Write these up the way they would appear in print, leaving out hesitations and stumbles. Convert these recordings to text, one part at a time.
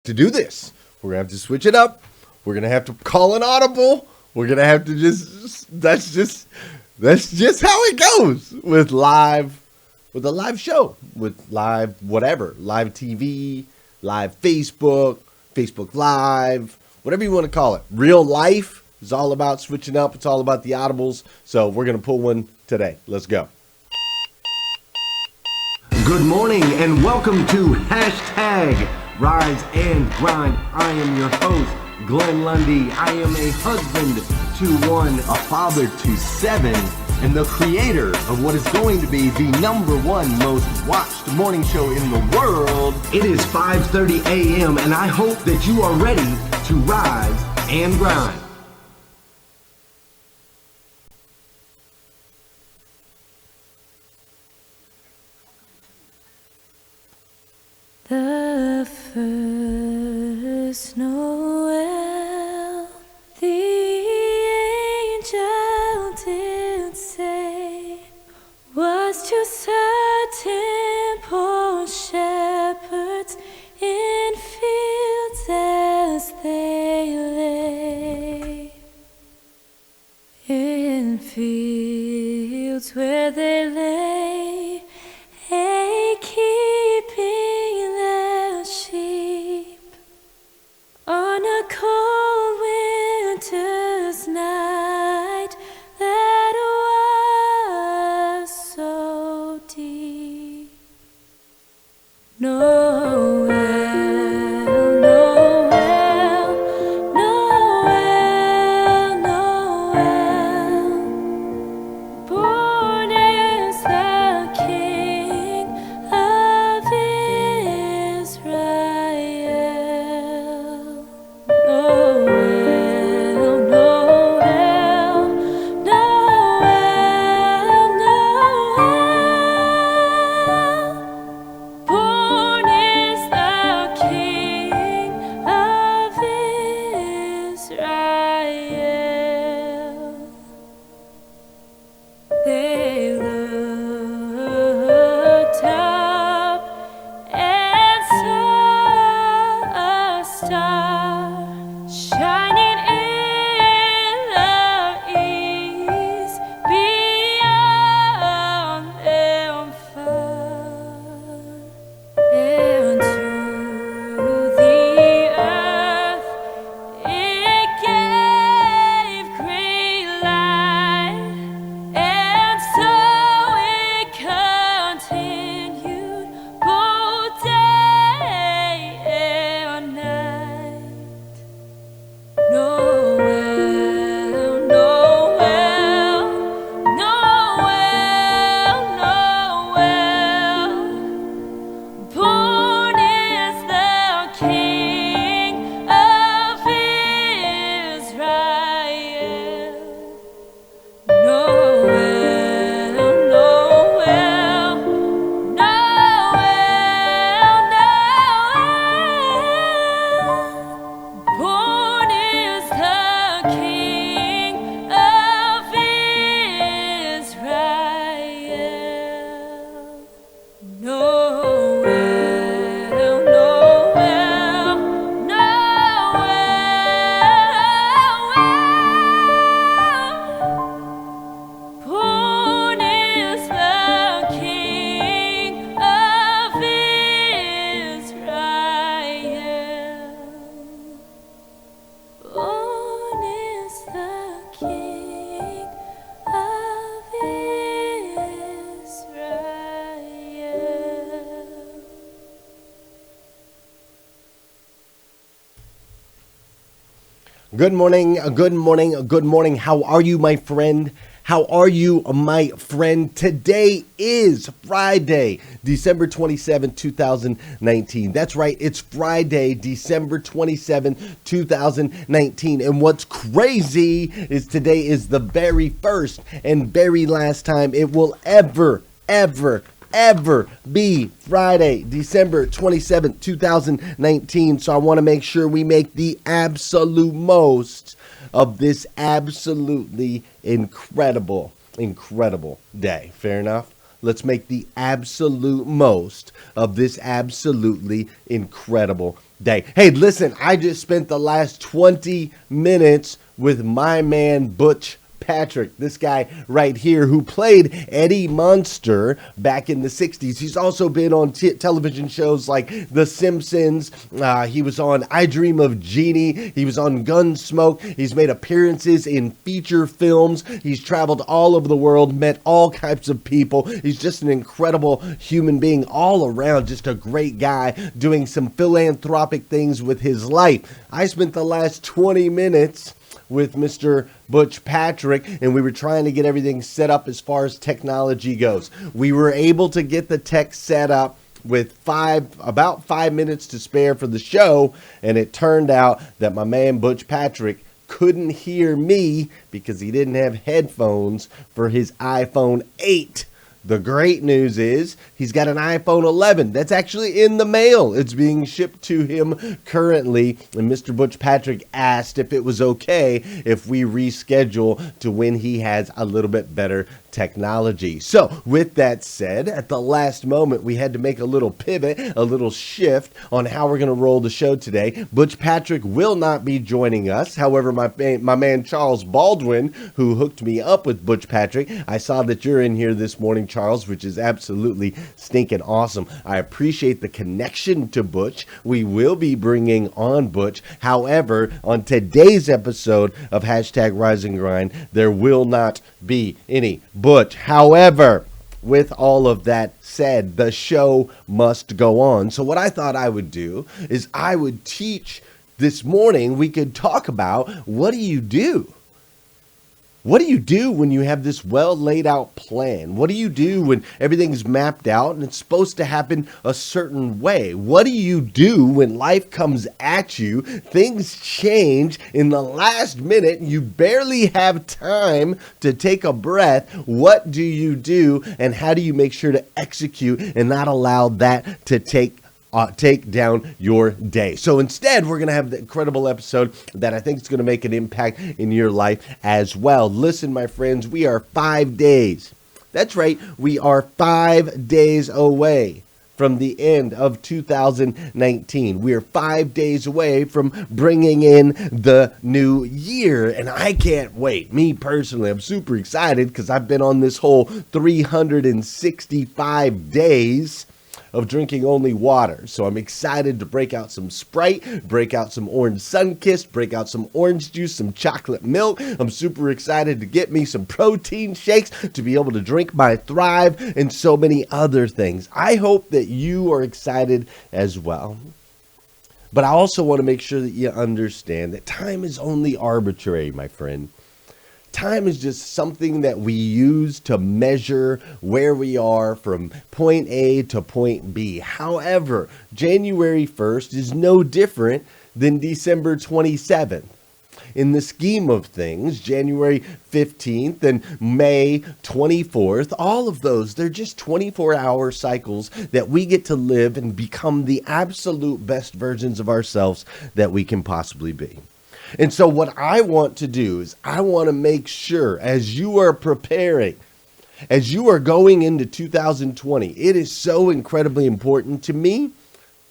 to do this. We're going to have to switch it up. We're going to have to call an audible. We're going to have to that's just how it goes with a live show, with live whatever, live TV, live Facebook Live, whatever you want to call it. Real life is all about switching up. It's all about the audibles. So we're going to pull one today. Let's go. Good morning and welcome to Hashtag Rise and Grind. I am your host, Glenn Lundy. I am a husband to one, a father to seven, and the creator of what is going to be the #1 most watched morning show in the world. It is 5:30 a.m. and I hope that you are ready to rise and grind. The first Noel, the angel did say, was to certain poor shepherds in fields as they lay, in fields where they lay, keeping their sheep on a cold winter's night that was so deep. Noel, Noel, Noel, Noel, born is the King of Israel. Noel, Noel, Noel, Noel, born is the King of Israel. They looked up and saw a star shining in the east beyond them far, and to the earth it gave great light, and so it continued both day and night. Noel, Noel, Noel, Noel, born is the King of Israel. Noel, Noel, Noel, Noel, born is the King of Israel. Noel, Noel, Noel, born is the King of Israel. Born is the King of Israel. Good morning, good morning, good morning. How are you, my friend? How are you, my friend? Today is Friday, December 27, 2019. That's right, it's Friday, December 27, 2019. And what's crazy is today is the very first and very last time it will ever be Friday, December 27th, 2019. So I want to make sure we make the absolute most of this absolutely incredible day. Fair enough? Let's make the absolute most of this absolutely incredible day. Hey, listen, I just spent the last 20 minutes with my man Butch Patrick, this guy right here who played Eddie Munster back in the 60s. He's also been on television shows like The Simpsons. He was on I Dream of Jeannie. He was on Gunsmoke. He's made appearances in feature films. He's traveled all over the world, met all types of people. He's just an incredible human being all around, just a great guy doing some philanthropic things with his life. I spent the last 20 minutes with Mr. Butch Patrick, and we were trying to get everything set up as far as technology goes. We were able to get the tech set up with about 5 minutes to spare for the show, and it turned out that my man Butch Patrick couldn't hear me because he didn't have headphones for his iPhone 8. The great news is he's got an iPhone 11 that's actually in the mail. It's being shipped to him currently. And Mr. Butch Patrick asked if it was okay if we reschedule to when he has a little bit better technology. So with that said, at the last moment, we had to make a little pivot, a little shift on how we're going to roll the show today. Butch Patrick will not be joining us. However, my man Charles Baldwin, who hooked me up with Butch Patrick, I saw that you're in here this morning, Charles, which is absolutely stinking awesome. I appreciate the connection to Butch. We will be bringing on Butch. However, on today's episode of Hashtag Rise and Grind, there will not be any Butch. However, with all of that said, the show must go on. So what I thought I would do is I would teach this morning. We could talk about, what do you do? What do you do when you have this well laid out plan? What do you do when everything's mapped out and it's supposed to happen a certain way? What do you do when life comes at you, things change in the last minute, you barely have time to take a breath? What do you do, and how do you make sure to execute and not allow that to take down your day? So instead, we're going to have the incredible episode that I think is going to make an impact in your life as well. Listen, my friends, we are 5 days. That's right. We are 5 days away from the end of 2019. We are 5 days away from bringing in the new year, and I can't wait. Me personally, I'm super excited because I've been on this whole 365 days of drinking only water. So I'm excited to break out some Sprite, break out some Orange Sunkist, break out some orange juice, some chocolate milk. I'm super excited to get me some protein shakes, to be able to drink my Thrive, and so many other things. I hope that you are excited as well. But I also want to make sure that you understand that time is only arbitrary, my friend. Time is just something that we use to measure where we are from point A to point B. However, January 1st is no different than December 27th. In the scheme of things, January 15th and May 24th, all of those, they're just 24-hour cycles that we get to live and become the absolute best versions of ourselves that we can possibly be. And so what I want to do is I want to make sure, as you are preparing, as you are going into 2020, it is so incredibly important to me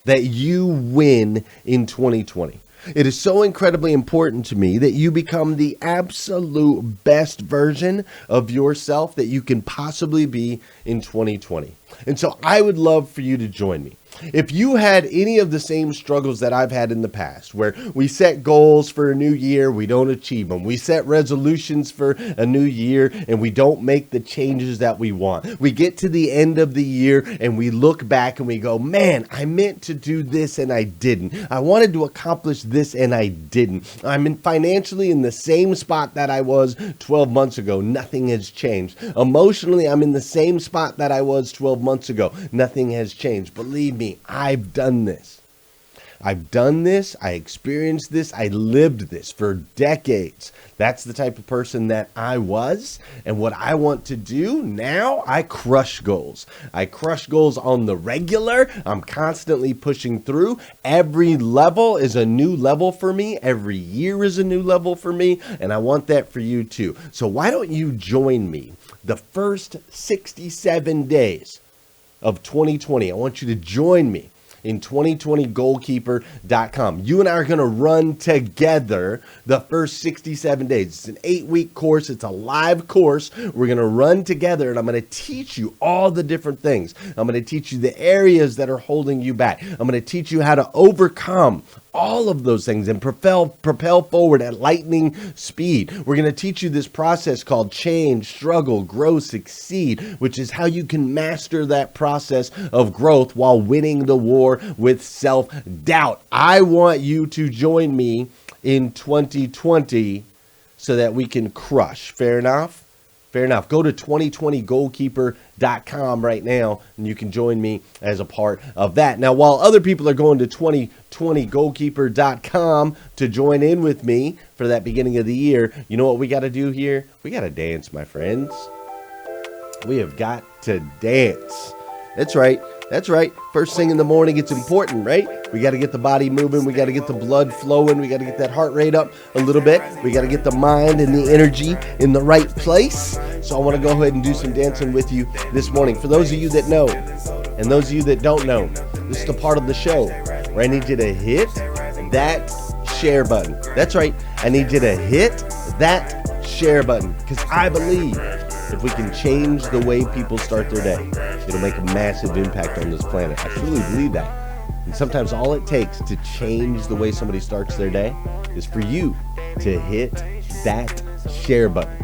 that you win in 2020. It is so incredibly important to me that you become the absolute best version of yourself that you can possibly be in 2020. And so I would love for you to join me. If you had any of the same struggles that I've had in the past, where we set goals for a new year, we don't achieve them. We set resolutions for a new year and we don't make the changes that we want. We get to the end of the year and we look back and we go, man, I meant to do this and I didn't. I wanted to accomplish this and I didn't. I'm financially in the same spot that I was 12 months ago. Nothing has changed. Emotionally, I'm in the same spot that I was 12 months ago. Nothing has changed. Believe me, I've done this. I've done this. I experienced this. I lived this for decades. That's the type of person that I was. And what I want to do now, I crush goals. I crush goals on the regular. I'm constantly pushing through. Every level is a new level for me. Every year is a new level for me. And I want that for you too. So why don't you join me the first 67 days of 2020? I want you to join me in 2020goalkeeper.com. You and I are going to run together the first 67 days. It's an 8-week course. It's a live course. We're going to run together, and I'm going to teach you all the different things. I'm going to teach you the areas that are holding you back. I'm going to teach you how to overcome all of those things and propel forward at lightning speed. We're going to teach you this process called change, struggle, grow, succeed, which is how you can master that process of growth while winning the war with self-doubt. I want you to join me in 2020 so that we can crush. Fair enough? Fair enough. Go to 2020goalkeeper.com right now, and you can join me as a part of that. Now, while other people are going to 2020goalkeeper.com to join in with me for that beginning of the year, you know what we got to do here? We got to dance, my friends. We have got to dance. That's right. That's right. First thing in the morning, it's important, right? We got to get the body moving. We got to get the blood flowing. We got to get that heart rate up a little bit. We got to get the mind and the energy in the right place. So I want to go ahead and do some dancing with you this morning. For those of you that know and those of you that don't know, this is the part of the show where I need you to hit that share button. That's right. I need you to hit that share button because I believe if we can change the way people start their day, it'll make a massive impact on this planet. I truly believe that. And sometimes all it takes to change the way somebody starts their day is for you to hit that share button.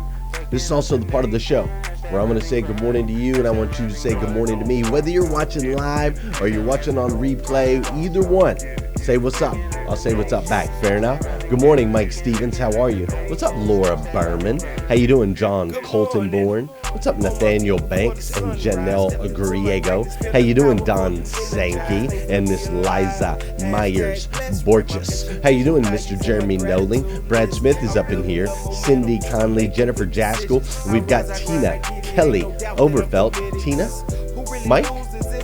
This is also the part of the show where I'm going to say good morning to you, and I want you to say good morning to me. Whether you're watching live or you're watching on replay, either one, say what's up. I'll say what's up back. Fair enough? Good morning, Mike Stevens. How are you? What's up, Laura Berman? How you doing, John Colton-Born? What's up, Nathaniel Banks and Janelle Griego? How you doing, Don Sankey and Miss Liza Myers Borges? How you doing, Mr. Jeremy Noling? Brad Smith is up in here. Cindy Conley, Jennifer Jaskell. We've got Tina Kelly Overfelt. Tina? Mike?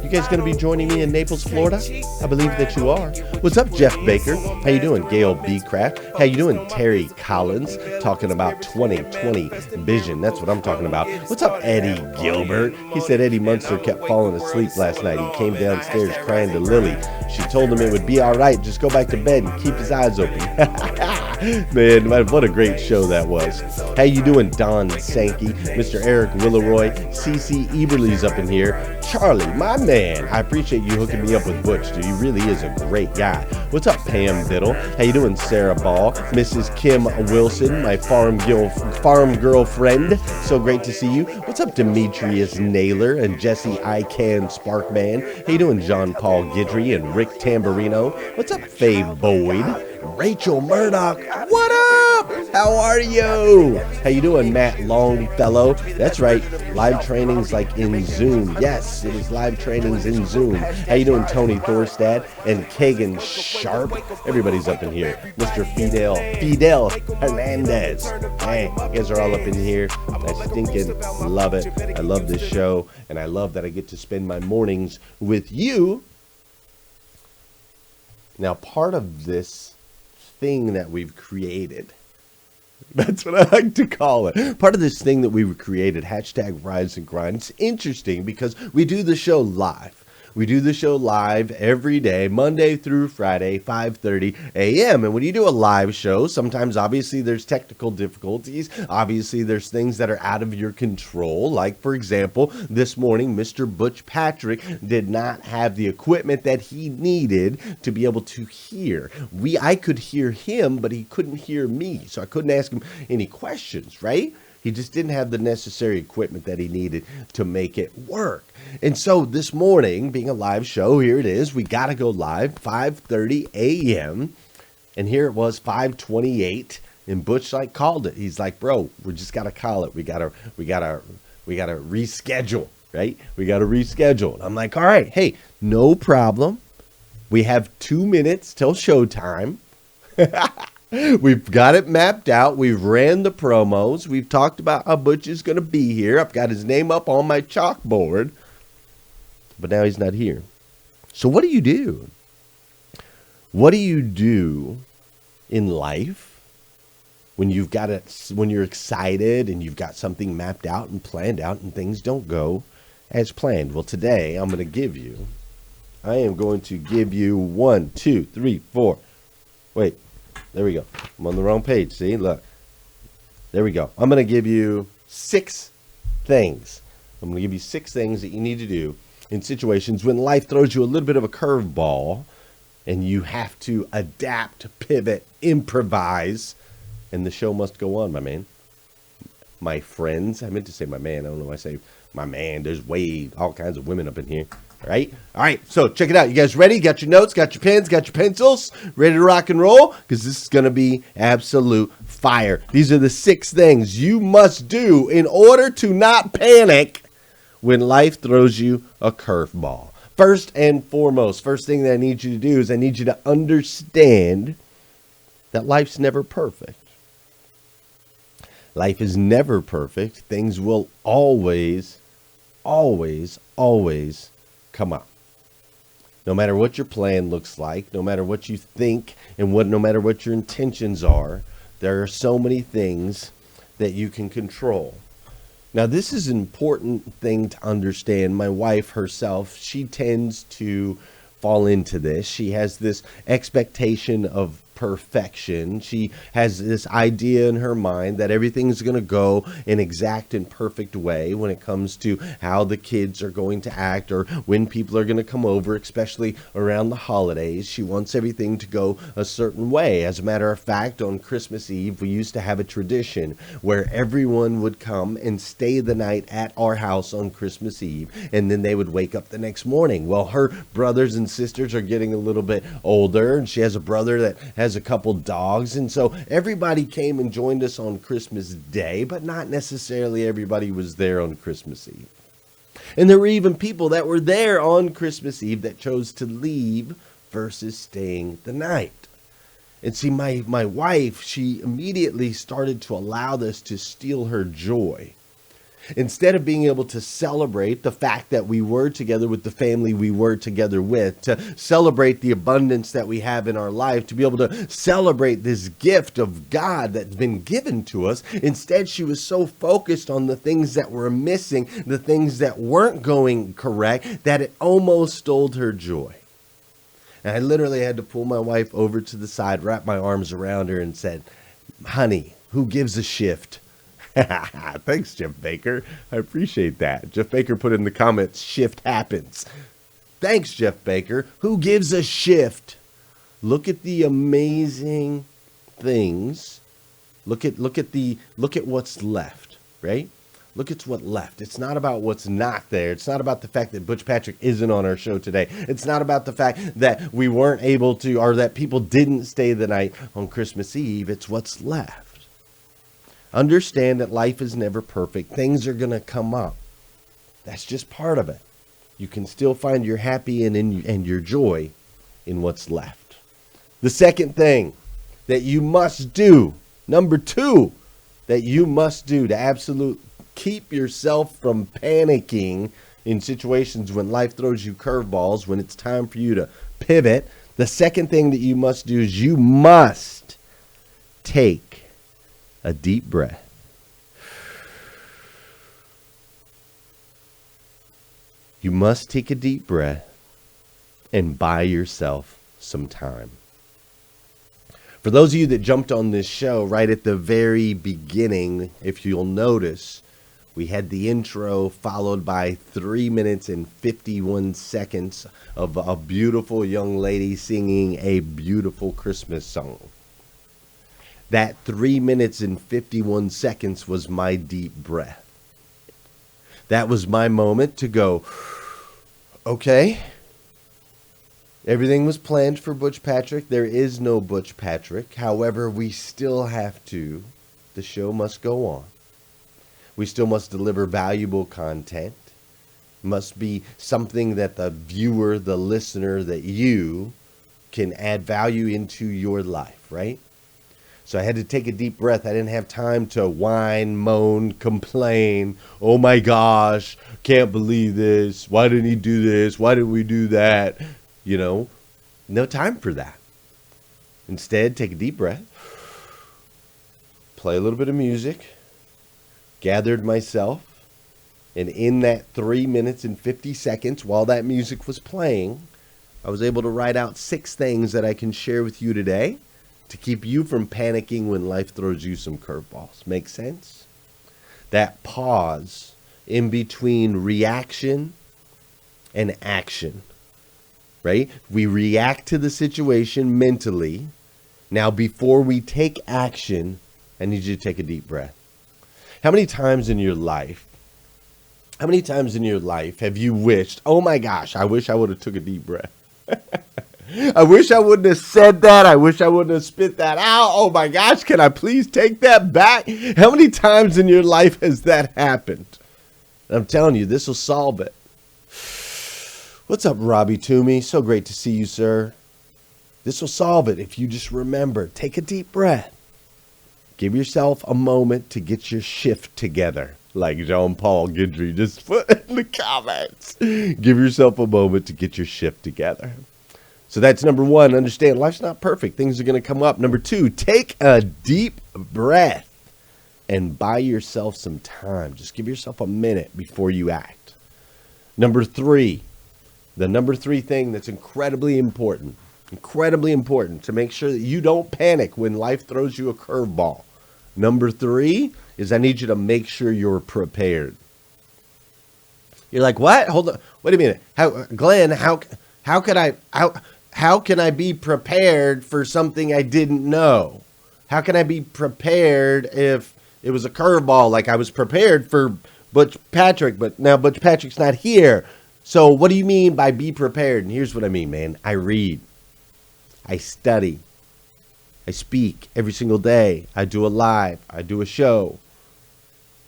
You guys going to be joining me in Naples, Florida? I believe that you are. What's up, Jeff Baker? How you doing, Gail B. Craft? How you doing, Terry Collins? Talking about 2020 vision. That's what I'm talking about. What's up, Eddie Gilbert? He said Eddie Munster kept falling asleep last night. He came downstairs crying to Lily. She told him it would be all right. Just go back to bed and keep his eyes open. Man, what a great show that was. How you doing, Don Sankey? Mr. Eric Willeroy? CC Eberly's up in here. Charlie, my man. I appreciate you hooking me up with Butch, dude. He really is a great guy. What's up, Pam Biddle? How you doing, Sarah Ball? Mrs. Kim Wilson, my farm girlfriend. So great to see you. What's up, Demetrius Naylor and Jesse I Can Sparkman? How you doing, John Paul Guidry and Rick Tamburino? What's up, Faye Boyd? Rachel Murdoch, what up? How are you? How you doing, Matt Longfellow? That's right, live trainings like in Zoom. Yes, it is live trainings in Zoom. How you doing, Tony Thorstad and Kagan Sharp? Everybody's up in here. Mr. Fidel Hernandez. Hey, you guys are all up in here. I stinking love it. I love this show, and I love that I get to spend my mornings with you. Now, part of this thing that we've created, that's what I like to call it. Part of this thing that we've created, hashtag Rise and Grind. It's interesting because we do the show live. We do the show live every day, Monday through Friday, 5:30 a.m. And when you do a live show, sometimes obviously there's technical difficulties. Obviously there's things that are out of your control. Like, for example, this morning, Mr. Butch Patrick did not have the equipment that he needed to be able to hear. I could hear him, but he couldn't hear me. So I couldn't ask him any questions, right? He just didn't have the necessary equipment that he needed to make it work. And so this morning, being a live show, here it is. We got to go live, 5:30 a.m. And here it was, 5:28. And Butch called it. He's like, bro, we just got to call it. We got to reschedule, right? We got to reschedule. And I'm like, all right, hey, no problem. We have 2 minutes till showtime. We've got it mapped out. We've ran the promos. We've talked about how Butch is going to be here. I've got his name up on my chalkboard. But now he's not here. So what do you do? What do you do in life when you've got it, when you're excited and you've got something mapped out and planned out and things don't go as planned? Well, today I am going to give you 1, 2, 3, 4. Wait, there we go. I'm on the wrong page. See, look. There we go. I'm going to give you 6 things. I'm going to give you 6 things that you need to do in situations when life throws you a little bit of a curveball and you have to adapt, pivot, improvise, and the show must go on, my man. My friends. I meant to say my man. I don't know why I say my man. There's all kinds of women up in here. All right, so check it out. You guys ready? Got your notes, got your pens, got your pencils, ready to rock and roll? Because this is going to be absolute fire. These are the 6 things you must do in order to not panic when life throws you a curveball. First and foremost, first thing that I need you to do is I need you to understand that life's never perfect. Life is never perfect. Things will always come up. No matter what your plan looks like, no matter what you think, and no matter what your intentions are, there are so many things that you can control. Now, this is an important thing to understand. My wife herself, she tends to fall into this. She has this expectation of perfection. She has this idea in her mind that everything's going to go an exact and perfect way when it comes to how the kids are going to act or when people are going to come over, especially around the holidays. She wants everything to go a certain way. As a matter of fact, on Christmas Eve, we used to have a tradition where everyone would come and stay the night at our house on Christmas Eve, and then they would wake up the next morning. Well, her brothers and sisters are getting a little bit older, and she has a brother that has a couple dogs, and so everybody came and joined us on Christmas Day, but not necessarily everybody was there on Christmas Eve. And there were even people that were there on Christmas Eve that chose to leave versus staying the night. And see, my wife, she immediately started to allow this to steal her joy. Instead of being able to celebrate the fact that we were together with the family we were together with, to celebrate the abundance that we have in our life, to be able to celebrate this gift of God that's been given to us, instead she was so focused on the things that were missing, the things that weren't going correct, that it almost stole her joy. And I literally had to pull my wife over to the side, wrap my arms around her and said, "Honey, who gives a shift?" Thanks, Jeff Baker. I appreciate that. Jeff Baker put in the comments, "Shift happens." Thanks, Jeff Baker. Who gives a shift? Look at the amazing things. Look at what's left, right? Look at what's left. It's not about what's not there. It's not about the fact that Butch Patrick isn't on our show today. It's not about the fact that we weren't able to, or that people didn't stay the night on Christmas Eve. It's what's left. Understand that life is never perfect. Things are going to come up. That's just part of it. You can still find your happy and your joy in what's left. The second thing that you must do, number 2, that you must do to keep yourself from panicking in situations when life throws you curveballs, when it's time for you to pivot. The second thing that you must do is you must take a deep breath. You must take a deep breath and buy yourself some time. For those of you that jumped on this show right at the very beginning, if you'll notice, we had the intro followed by 3 minutes and 51 seconds of a beautiful young lady singing a beautiful Christmas song. That 3 minutes and 51 seconds was my deep breath. That was my moment to go, okay, everything was planned for Butch Patrick. There is no Butch Patrick. However, we still have to. The show must go on. We still must deliver valuable content. It must be something that the viewer, the listener, that you can add value into your life, right? So I had to take a deep breath. I didn't have time to whine, moan, complain. Oh my gosh, can't believe this. Why didn't he do this? Why didn't we do that? You know, no time for that. Instead, take a deep breath, play a little bit of music, gathered myself, and in that 3 minutes and 50 seconds while that music was playing, I was able to write out 6 things that I can share with you today to keep you from panicking when life throws you some curveballs. Make sense? That pause in between reaction and action, right? We react to the situation mentally. Now, before we take action, I need you to take a deep breath. How many times in your life have you wished, oh my gosh, I wish I would have took a deep breath. I wish I wouldn't have said that. I wish I wouldn't have spit that out. Oh my gosh, can I please take that back? How many times in your life has that happened? I'm telling you, this will solve it. What's up, Robbie Toomey? So great to see you, sir. This will solve it if you just remember, take a deep breath. Give yourself a moment to get your shift together. Like Jean-Paul Guidry just put in the comments. Give yourself a moment to get your shift together. So that's number 1. Understand life's not perfect. Things are going to come up. Number 2, take a deep breath and buy yourself some time. Just give yourself a minute before you act. Number 3, the number 3 thing that's incredibly important to make sure that you don't panic when life throws you a curveball. Number 3 is I need you to make sure you're prepared. You're like, what? Hold on. Wait a minute. Glenn, how can I be prepared for something I didn't know? How can I be prepared if it was a curveball? Like I was prepared for Butch Patrick, but now Butch Patrick's not here. So what do you mean by be prepared? And here's what I mean, man. I read. I study. I speak every single day. I do a live. I do a show.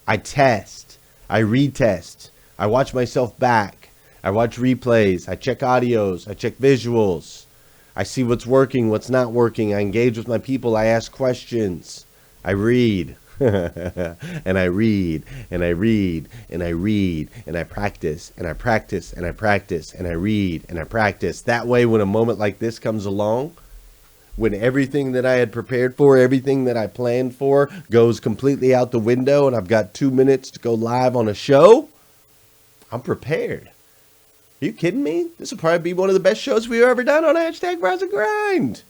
I test. I retest. I watch myself back. I watch replays. I check audios. I check visuals. I see what's working, what's not working. I engage with my people. I ask questions. I read. And I read. And I read. And I read. And I practice. And I practice. And I practice. And I read. And I practice. That way, when a moment like this comes along, when everything that I had prepared for, everything that I planned for goes completely out the window and I've got 2 minutes to go live on a show, I'm prepared. Are you kidding me? This will probably be one of the best shows we've ever done on #Rise and Grind.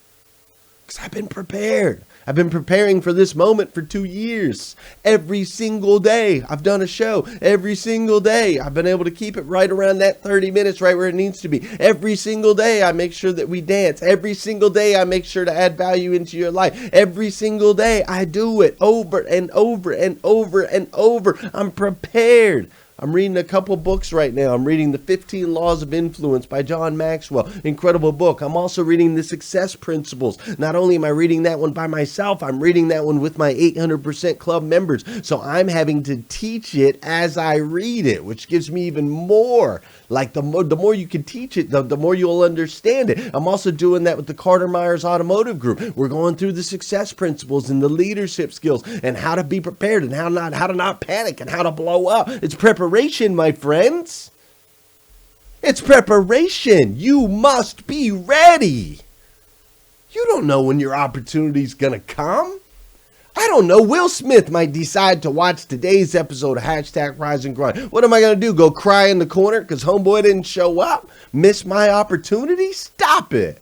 Because I've been prepared. I've been preparing for this moment for 2 years. Every single day I've done a show. Every single day I've been able to keep it right around that 30 minutes, right where it needs to be. Every single day I make sure that we dance. Every single day I make sure to add value into your life. Every single day I do it over and over and over and over. I'm prepared. I'm reading a couple books right now. I'm reading The 15 Laws of Influence by John Maxwell. Incredible book. I'm also reading The Success Principles. Not only am I reading that one by myself, I'm reading that one with my 800% club members. So I'm having to teach it as I read it, which gives me even more. Like the more you can teach it, the more you'll understand it. I'm also doing that with the Carter Myers Automotive Group. We're going through the success principles and the leadership skills and how to be prepared and how to not panic and how to blow up. It's preparation, my friends. It's preparation. You must be ready. You don't know when your opportunity's gonna come. I don't know. Will Smith might decide to watch today's episode of #Rise and Grind. What am I going to do? Go cry in the corner because homeboy didn't show up? Miss my opportunity? Stop it.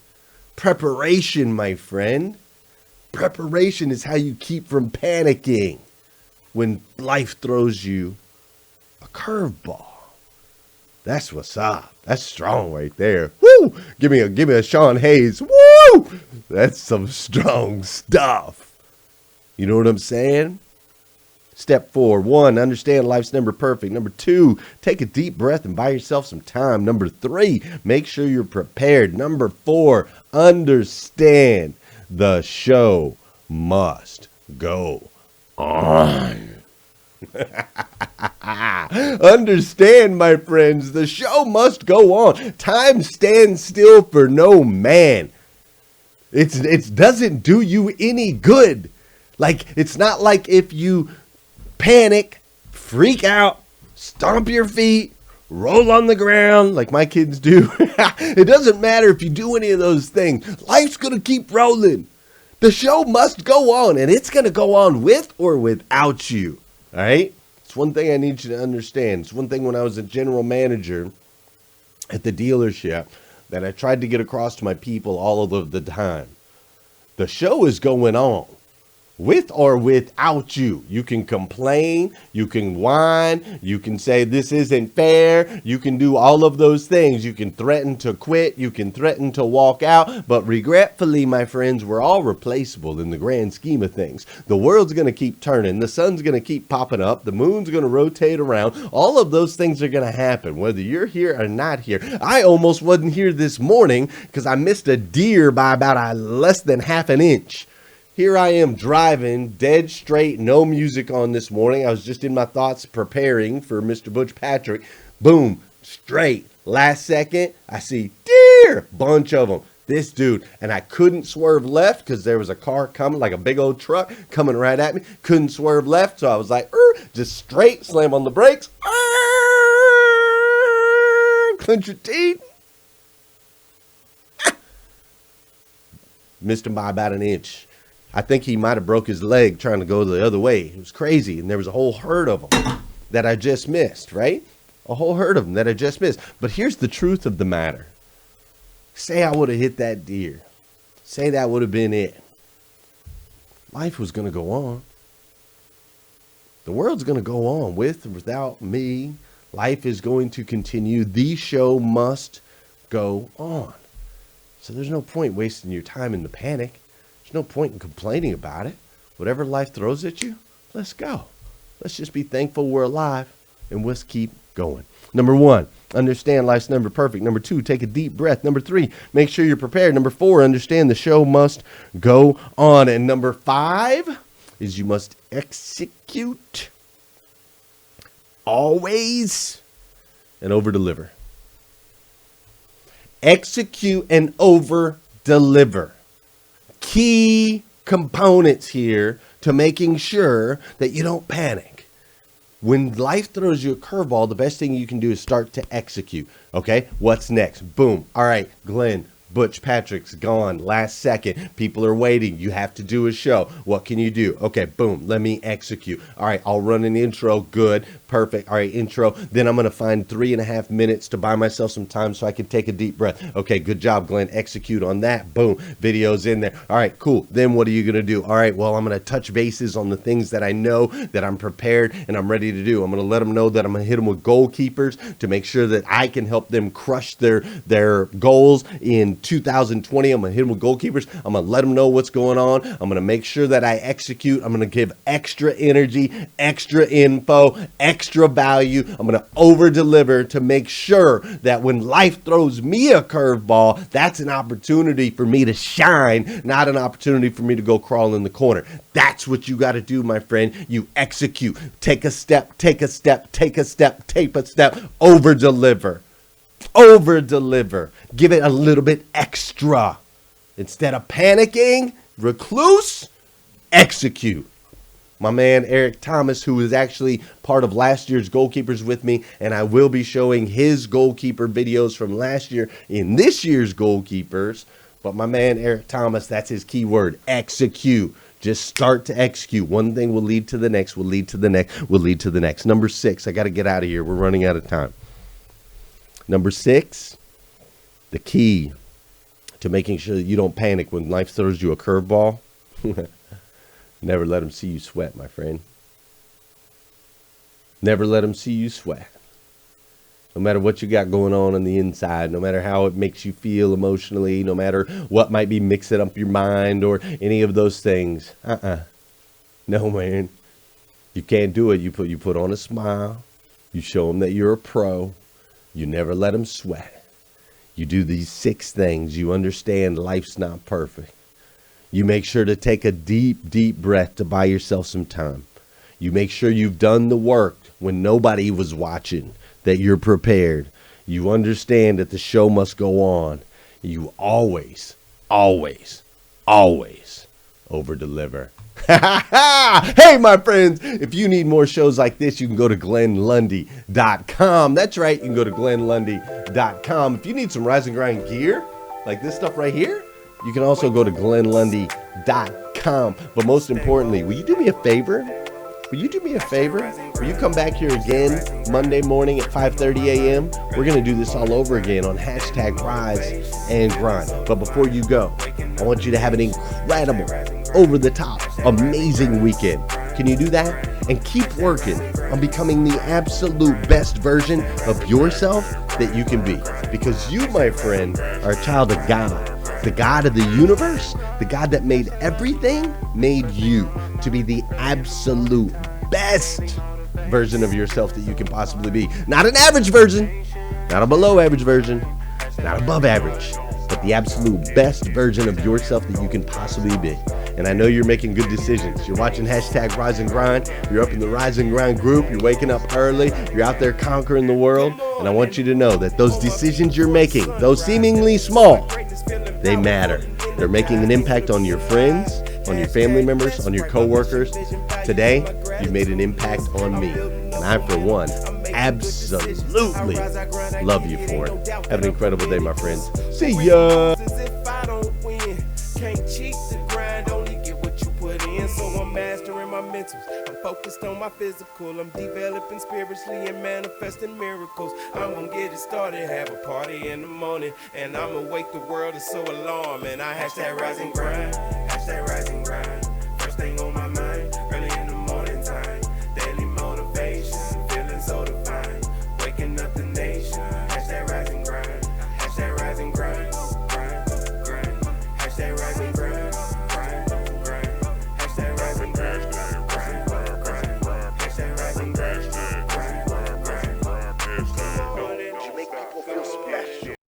Preparation, my friend. Preparation is how you keep from panicking when life throws you a curveball. That's what's up. That's strong right there. Woo! Give me a Sean Hayes. Woo! That's some strong stuff. You know what I'm saying? Step 4. 1, understand life's never perfect. Number 2, take a deep breath and buy yourself some time. Number 3, make sure you're prepared. Number 4, understand the show must go on. Understand, my friends, the show must go on. Time stands still for no man. It doesn't do you any good. Like, it's not like if you panic, freak out, stomp your feet, roll on the ground like my kids do. It doesn't matter if you do any of those things. Life's going to keep rolling. The show must go on, and it's going to go on with or without you. All right? It's one thing I need you to understand. It's one thing when I was a general manager at the dealership that I tried to get across to my people all of the time. The show is going on. With or without you. You can complain, you can whine, you can say this isn't fair, you can do all of those things. You can threaten to quit, you can threaten to walk out, but regretfully, my friends, we're all replaceable in the grand scheme of things. The world's going to keep turning, the sun's going to keep popping up, the moon's going to rotate around, all of those things are going to happen, whether you're here or not here. I almost wasn't here this morning because I missed a deer by about less than half an inch. Here I am driving dead straight, no music on this morning. I was just in my thoughts preparing for Mr. Butch Patrick. Boom, straight. Last second, I see deer, bunch of them. This dude, and I couldn't swerve left because there was a car coming, like a big old truck coming right at me. Couldn't swerve left, so I was like, just straight, slam on the brakes. Clench your teeth. Missed him by about an inch. I think he might have broke his leg trying to go the other way. It was crazy. And there was a whole herd of them that I just missed, right? A whole herd of them that I just missed. But here's the truth of the matter. Say I would have hit that deer. Say that would have been it. Life was going to go on. The world's going to go on with or without me. Life is going to continue. The show must go on. So there's no point wasting your time in the panic. There's no point in complaining about it. Whatever life throws at you, let's go. Let's just be thankful we're alive and let's keep going. Number 1, understand life's never perfect. Number 2, take a deep breath. Number 3, make sure you're prepared. Number 4, understand the show must go on. And number 5 is you must execute always and over deliver. Execute and over deliver. Key components here to making sure that you don't panic. When life throws you a curveball, the best thing you can do is start to execute. Okay, what's next? Boom. All right, Glenn, Butch Patrick's gone last second. People are waiting. You have to do a show. What can you do? Okay, boom, let me execute. All right, I'll run an intro. Good, perfect. All right, intro. Then I'm going to find 3.5 minutes to buy myself some time so I can take a deep breath. Okay, good job, Glenn. Execute on that. Boom, video's in there. All right, cool. Then what are you going to do? All right, well, I'm going to touch bases on the things that I know that I'm prepared and I'm ready to do. I'm going to let them know that I'm going to hit them with goalkeepers to make sure that I can help them crush their goals in 2020. I'm going to hit them with goalkeepers. I'm going to let them know what's going on. I'm going to make sure that I execute. I'm going to give extra energy, extra info, extra value. I'm going to over deliver to make sure that when life throws me a curveball, that's an opportunity for me to shine, not an opportunity for me to go crawl in the corner. That's what you got to do, my friend. You execute. Take a step, take a step, take a step, take a step, over deliver. Over deliver. Give it a little bit extra. Instead of panicking, recluse, execute. My man Eric Thomas, who is actually part of last year's goalkeepers with me, and I will be showing his goalkeeper videos from last year in this year's goalkeepers. But my man Eric Thomas, that's his key word, execute. Just start to execute. One thing will lead to the next, will lead to the next, will lead to the next. Number 6, I got to get out of here. We're running out of time. Number 6, the key to making sure that you don't panic when life throws you a curveball. Never let them see you sweat, my friend. Never let them see you sweat. No matter what you got going on the inside, no matter how it makes you feel emotionally, no matter what might be mixing up your mind or any of those things. No, man. You can't do it. You put on a smile. You show them that you're a pro. You never let them sweat. You do these 6 things. You understand life's not perfect. You make sure to take a deep, deep breath to buy yourself some time. You make sure you've done the work when nobody was watching, that you're prepared. You understand that the show must go on. You always, always always over-deliver. Hey, my friends, if you need more shows like this, you can go to GlennLundy.com. That's right, you can go to GlennLundy.com. If you need some Rise and Grind gear, like this stuff right here, you can also go to GlennLundy.com. But most importantly, will you do me a favor? Will you do me a favor? Will you come back here again Monday morning at 5:30 a.m.? We're going to do this all over again on hashtag Rise and Grind. But before you go, I want you to have an incredible, over-the-top, amazing weekend. Can you do that? And keep working on becoming the absolute best version of yourself that you can be. Because you, my friend, are a child of God. The God of the universe, the God that made everything, made you to be the absolute best version of yourself that you can possibly be. Not an average version, not a below average version, not above average, but the absolute best version of yourself that you can possibly be. And I know you're making good decisions. You're watching hashtag Rise and Grind. You're up in the Rise and Grind group. You're waking up early. You're out there conquering the world. And I want you to know that those decisions you're making, though seemingly small, they matter. They're making an impact on your friends, on your family members, on your coworkers. Today, you've made an impact on me. And I, for one, absolutely love you for it. Have an incredible day, my friends. See ya. Can't cheat the grind, only get what you put in. So I'm mastering my mentals, I'm focused on my physical. I'm developing spiritually and manifesting miracles. I'm gonna get it started, have a party in the morning, and I'ma wake the world, is so alarming. I hashtag Rise and Grind, hashtag Rise and Grind. First thing on my mind.